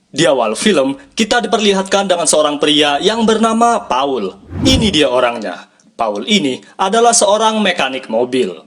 Di awal film, kita diperlihatkan dengan seorang pria yang bernama Paul. Ini dia orangnya. Paul ini adalah seorang mekanik mobil.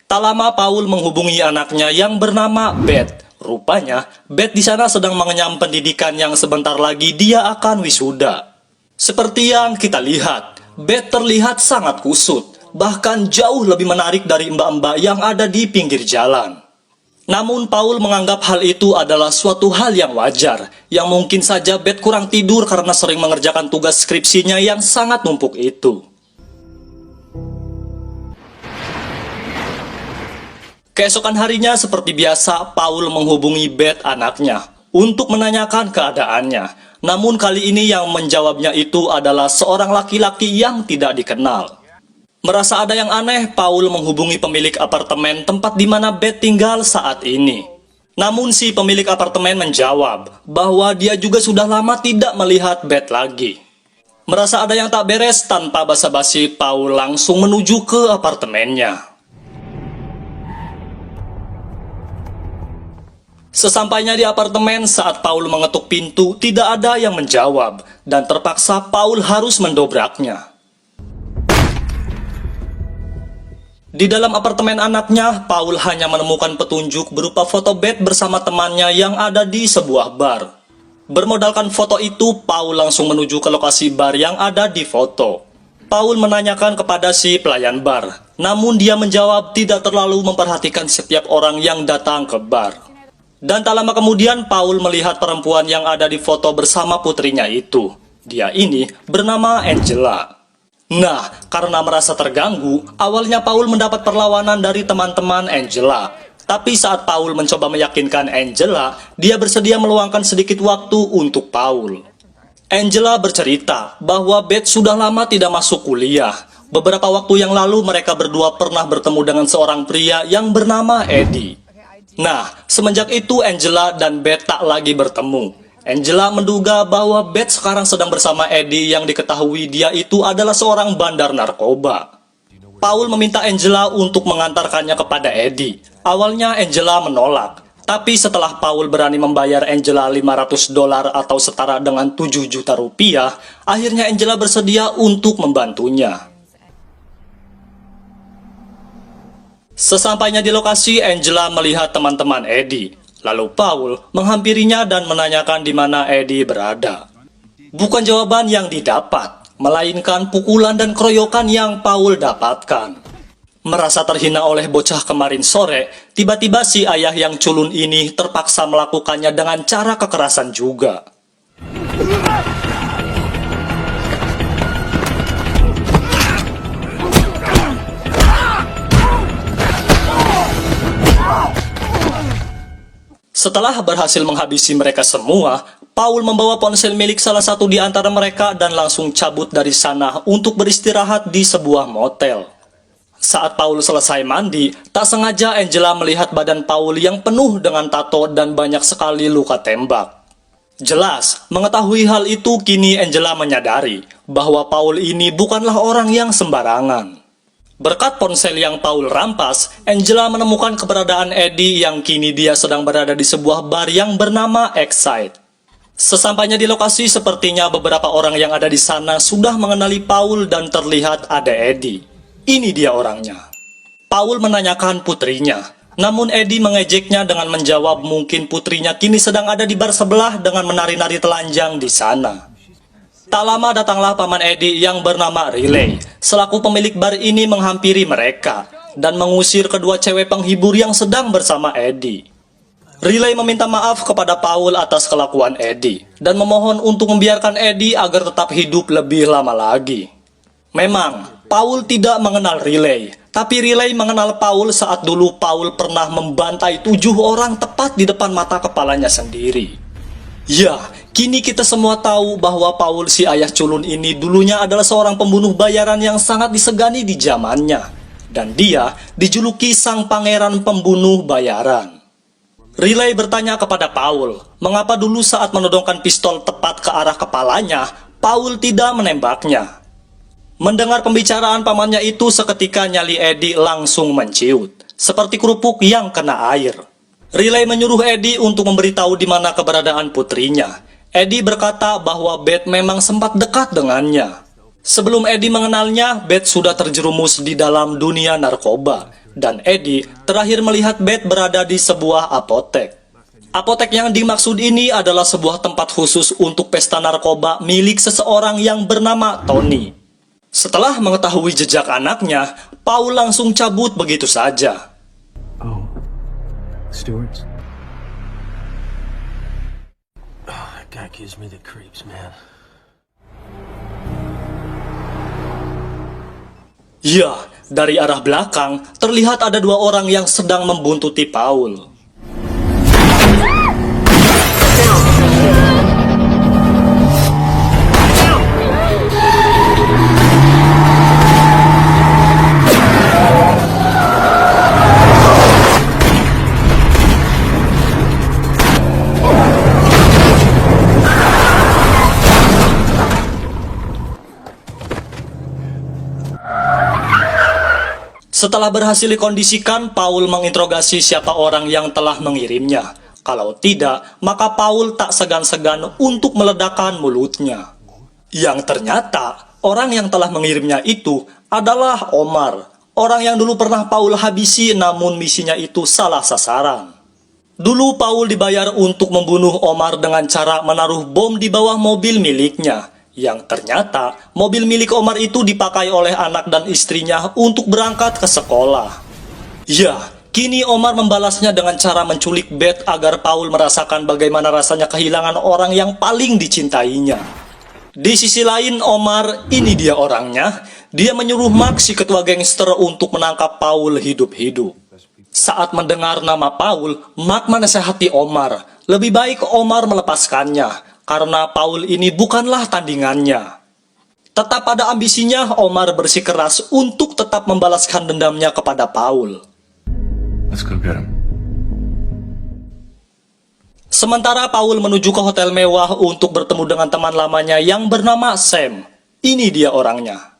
Tak lama Paul menghubungi anaknya yang bernama Beth. Rupanya, Beth di sana sedang mengenyam pendidikan yang sebentar lagi dia akan wisuda. Seperti yang kita lihat, Beth terlihat sangat kusut, bahkan jauh lebih menarik dari mbak-mbak yang ada di pinggir jalan. Namun Paul menganggap hal itu adalah suatu hal yang wajar, yang mungkin saja Beth kurang tidur karena sering mengerjakan tugas skripsinya yang sangat numpuk itu. Keesokan harinya seperti biasa, Paul menghubungi Beth anaknya untuk menanyakan keadaannya. Namun kali ini yang menjawabnya itu adalah seorang laki-laki yang tidak dikenal. Merasa ada yang aneh, Paul menghubungi pemilik apartemen tempat di mana Beth tinggal saat ini. Namun si pemilik apartemen menjawab bahwa dia juga sudah lama tidak melihat Beth lagi. Merasa ada yang tak beres, tanpa basa-basi Paul langsung menuju ke apartemennya. Sesampainya di apartemen, saat Paul mengetuk pintu, tidak ada yang menjawab, dan terpaksa Paul harus mendobraknya. Di dalam apartemen anaknya, Paul hanya menemukan petunjuk berupa foto Beth bersama temannya yang ada di sebuah bar. Bermodalkan foto itu, Paul langsung menuju ke lokasi bar yang ada di foto. Paul menanyakan kepada si pelayan bar, namun dia menjawab tidak terlalu memperhatikan setiap orang yang datang ke bar. Dan tak lama kemudian, Paul melihat perempuan yang ada di foto bersama putrinya itu. Dia ini bernama Angela. Nah, karena merasa terganggu, awalnya Paul mendapat perlawanan dari teman-teman Angela. Tapi saat Paul mencoba meyakinkan Angela, dia bersedia meluangkan sedikit waktu untuk Paul. Angela bercerita bahwa Beth sudah lama tidak masuk kuliah. Beberapa waktu yang lalu mereka berdua pernah bertemu dengan seorang pria yang bernama Eddie. Nah, semenjak itu Angela dan Beth tak lagi bertemu. Angela menduga bahwa Beth sekarang sedang bersama Eddie yang diketahui dia itu adalah seorang bandar narkoba. Paul meminta Angela untuk mengantarkannya kepada Eddie. Awalnya Angela menolak, tapi setelah Paul berani membayar Angela $500 atau setara dengan 7 juta rupiah, akhirnya Angela bersedia untuk membantunya. Sesampainya di lokasi, Angela melihat teman-teman Eddie. Lalu Paul menghampirinya dan menanyakan di mana Eddie berada. Bukan jawaban yang didapat, melainkan pukulan dan keroyokan yang Paul dapatkan. Merasa terhina oleh bocah kemarin sore, tiba-tiba si ayah yang culun ini terpaksa melakukannya dengan cara kekerasan juga. Setelah berhasil menghabisi mereka semua, Paul membawa ponsel milik salah satu di antara mereka dan langsung cabut dari sana untuk beristirahat di sebuah motel. Saat Paul selesai mandi, tak sengaja Angela melihat badan Paul yang penuh dengan tato dan banyak sekali luka tembak. Jelas, mengetahui hal itu kini Angela menyadari bahwa Paul ini bukanlah orang yang sembarangan. Berkat ponsel yang Paul rampas, Angela menemukan keberadaan Eddie yang kini dia sedang berada di sebuah bar yang bernama Excite. Sesampainya di lokasi, sepertinya beberapa orang yang ada di sana sudah mengenali Paul dan terlihat ada Eddie. Ini dia orangnya. Paul menanyakan putrinya, namun Eddie mengejeknya dengan menjawab mungkin putrinya kini sedang ada di bar sebelah dengan menari-nari telanjang di sana. Tak lama datanglah paman Eddie yang bernama Riley. Selaku pemilik bar ini menghampiri mereka dan mengusir kedua cewek penghibur yang sedang bersama Eddie. Riley meminta maaf kepada Paul atas kelakuan Eddie dan memohon untuk membiarkan Eddie agar tetap hidup lebih lama lagi. Memang, Paul tidak mengenal Riley, tapi Riley mengenal Paul saat dulu Paul pernah membantai 7 orang tepat di depan mata kepalanya sendiri. Ya, kini kita semua tahu bahwa Paul si ayah culun ini dulunya adalah seorang pembunuh bayaran yang sangat disegani di zamannya. Dan dia dijuluki sang pangeran pembunuh bayaran. Riley bertanya kepada Paul, mengapa dulu saat menodongkan pistol tepat ke arah kepalanya, Paul tidak menembaknya. Mendengar pembicaraan pamannya itu, seketika nyali Eddie langsung menciut, seperti kerupuk yang kena air. Riley menyuruh Eddie untuk memberitahu di mana keberadaan putrinya. Eddie berkata bahwa Beth memang sempat dekat dengannya. Sebelum Eddie mengenalnya, Beth sudah terjerumus di dalam dunia narkoba, dan Eddie terakhir melihat Beth berada di sebuah apotek. Apotek yang dimaksud ini adalah sebuah tempat khusus untuk pesta narkoba milik seseorang yang bernama Tony. Setelah mengetahui jejak anaknya, Paul langsung cabut begitu saja. Oh, Stewart's. Oh, that guy gives me the creeps, man. Ya, dari arah belakang terlihat ada dua orang yang sedang membuntuti Paul. Setelah berhasil dikondisikan, Paul menginterogasi siapa orang yang telah mengirimnya. Kalau tidak, maka Paul tak segan-segan untuk meledakkan mulutnya. Yang ternyata, orang yang telah mengirimnya itu adalah Omar. Orang yang dulu pernah Paul habisi, namun misinya itu salah sasaran. Dulu Paul dibayar untuk membunuh Omar dengan cara menaruh bom di bawah mobil miliknya. Yang ternyata, mobil milik Omar itu dipakai oleh anak dan istrinya untuk berangkat ke sekolah. Ya, kini Omar membalasnya dengan cara menculik Beth agar Paul merasakan bagaimana rasanya kehilangan orang yang paling dicintainya. Di sisi lain, Omar, ini dia orangnya. Dia menyuruh Mark, si ketua gangster, untuk menangkap Paul hidup-hidup. Saat mendengar nama Paul, Mark menasihati Omar. Lebih baik Omar melepaskannya, karena Paul ini bukanlah tandingannya. Tetap pada ambisinya, Omar bersikeras untuk tetap membalaskan dendamnya kepada Paul. Let's go get him. Sementara Paul menuju ke hotel mewah untuk bertemu dengan teman lamanya yang bernama Sam. Ini dia orangnya.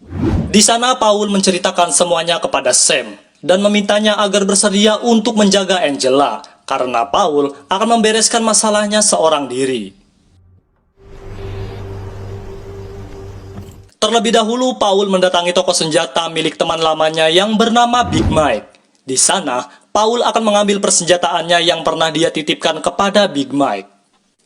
Di sana Paul menceritakan semuanya kepada Sam dan memintanya agar bersedia untuk menjaga Angela, karena Paul akan membereskan masalahnya seorang diri. Terlebih dahulu, Paul mendatangi toko senjata milik teman lamanya yang bernama Big Mike. Di sana, Paul akan mengambil persenjataannya yang pernah dia titipkan kepada Big Mike.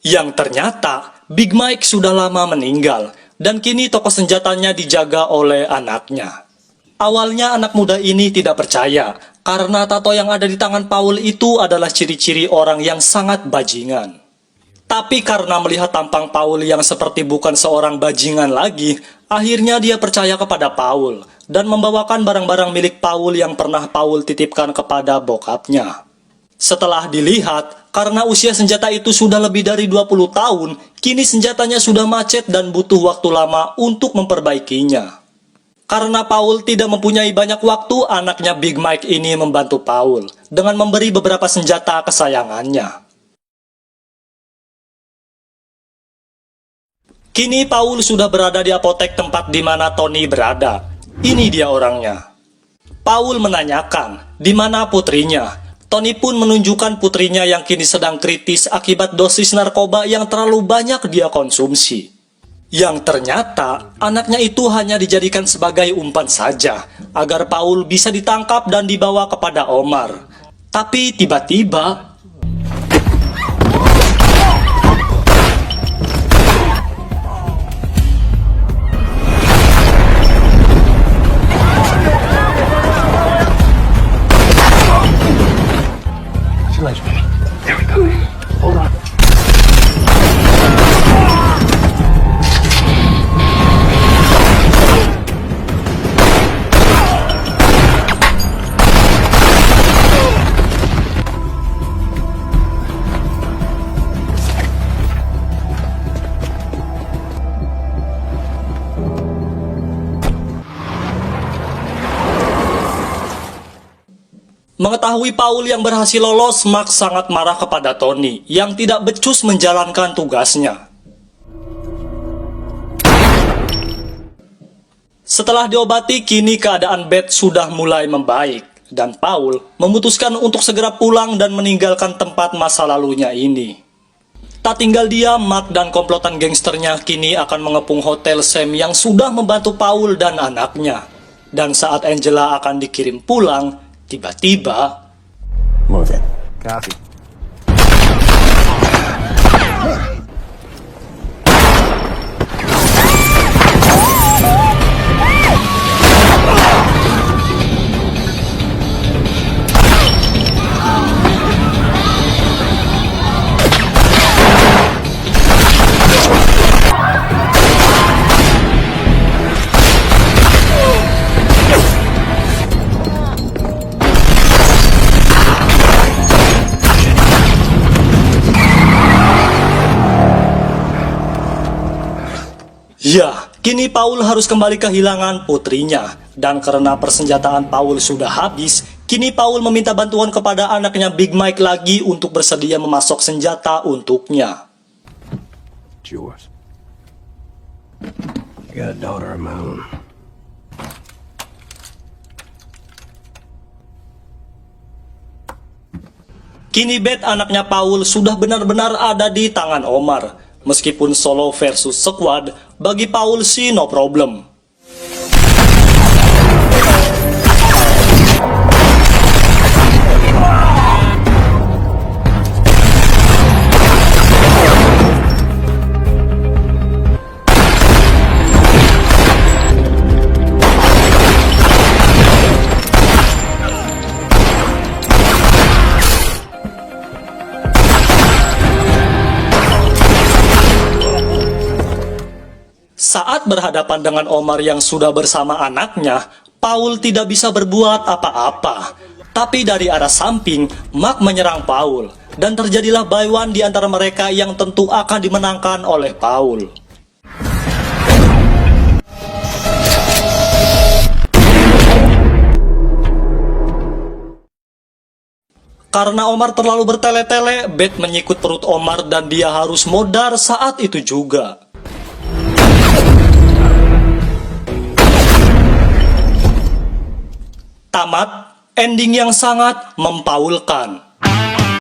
Yang ternyata, Big Mike sudah lama meninggal, dan kini toko senjatanya dijaga oleh anaknya. Awalnya anak muda ini tidak percaya, karena tato yang ada di tangan Paul itu adalah ciri-ciri orang yang sangat bajingan. Tapi karena melihat tampang Paul yang seperti bukan seorang bajingan lagi, akhirnya dia percaya kepada Paul dan membawakan barang-barang milik Paul yang pernah Paul titipkan kepada bokapnya. Setelah dilihat, karena usia senjata itu sudah lebih dari 20 tahun, kini senjatanya sudah macet dan butuh waktu lama untuk memperbaikinya. Karena Paul tidak mempunyai banyak waktu, anaknya Big Mike ini membantu Paul dengan memberi beberapa senjata kesayangannya. Kini Paul sudah berada di apotek tempat di mana Tony berada. Ini dia orangnya. Paul menanyakan di mana putrinya. Tony pun menunjukkan putrinya yang kini sedang kritis akibat dosis narkoba yang terlalu banyak dia konsumsi. Yang ternyata anaknya itu hanya dijadikan sebagai umpan saja agar Paul bisa ditangkap dan dibawa kepada Omar. Tapi tiba-tiba There we go. Hold on. Mengetahui Paul yang berhasil lolos, Mark sangat marah kepada Tony yang tidak becus menjalankan tugasnya. Setelah diobati, kini keadaan Beth sudah mulai membaik, dan Paul memutuskan untuk segera pulang dan meninggalkan tempat masa lalunya ini. Tak tinggal dia, Mark dan komplotan gangsternya kini akan mengepung hotel Sam yang sudah membantu Paul dan anaknya. Dan saat Angela akan dikirim pulang, tiba-tiba... Move it. Copy. Ya, kini Paul harus kembali kehilangan putrinya. Dan karena persenjataan Paul sudah habis, kini Paul meminta bantuan kepada anaknya Big Mike lagi untuk bersedia memasok senjata untuknya. It's yours. I got a daughter of my own. Kini Beth, anaknya Paul, sudah benar-benar ada di tangan Omar. Meskipun solo versus squad, bagi Paul sih no problem. Saat berhadapan dengan Omar yang sudah bersama anaknya, Paul tidak bisa berbuat apa-apa. Tapi dari arah samping, Mark menyerang Paul, dan terjadilah buy one di antara mereka yang tentu akan dimenangkan oleh Paul. Karena Omar terlalu bertele-tele, Beth menyikut perut Omar dan dia harus modar saat itu juga. Tamat, ending yang sangat mempaulkan.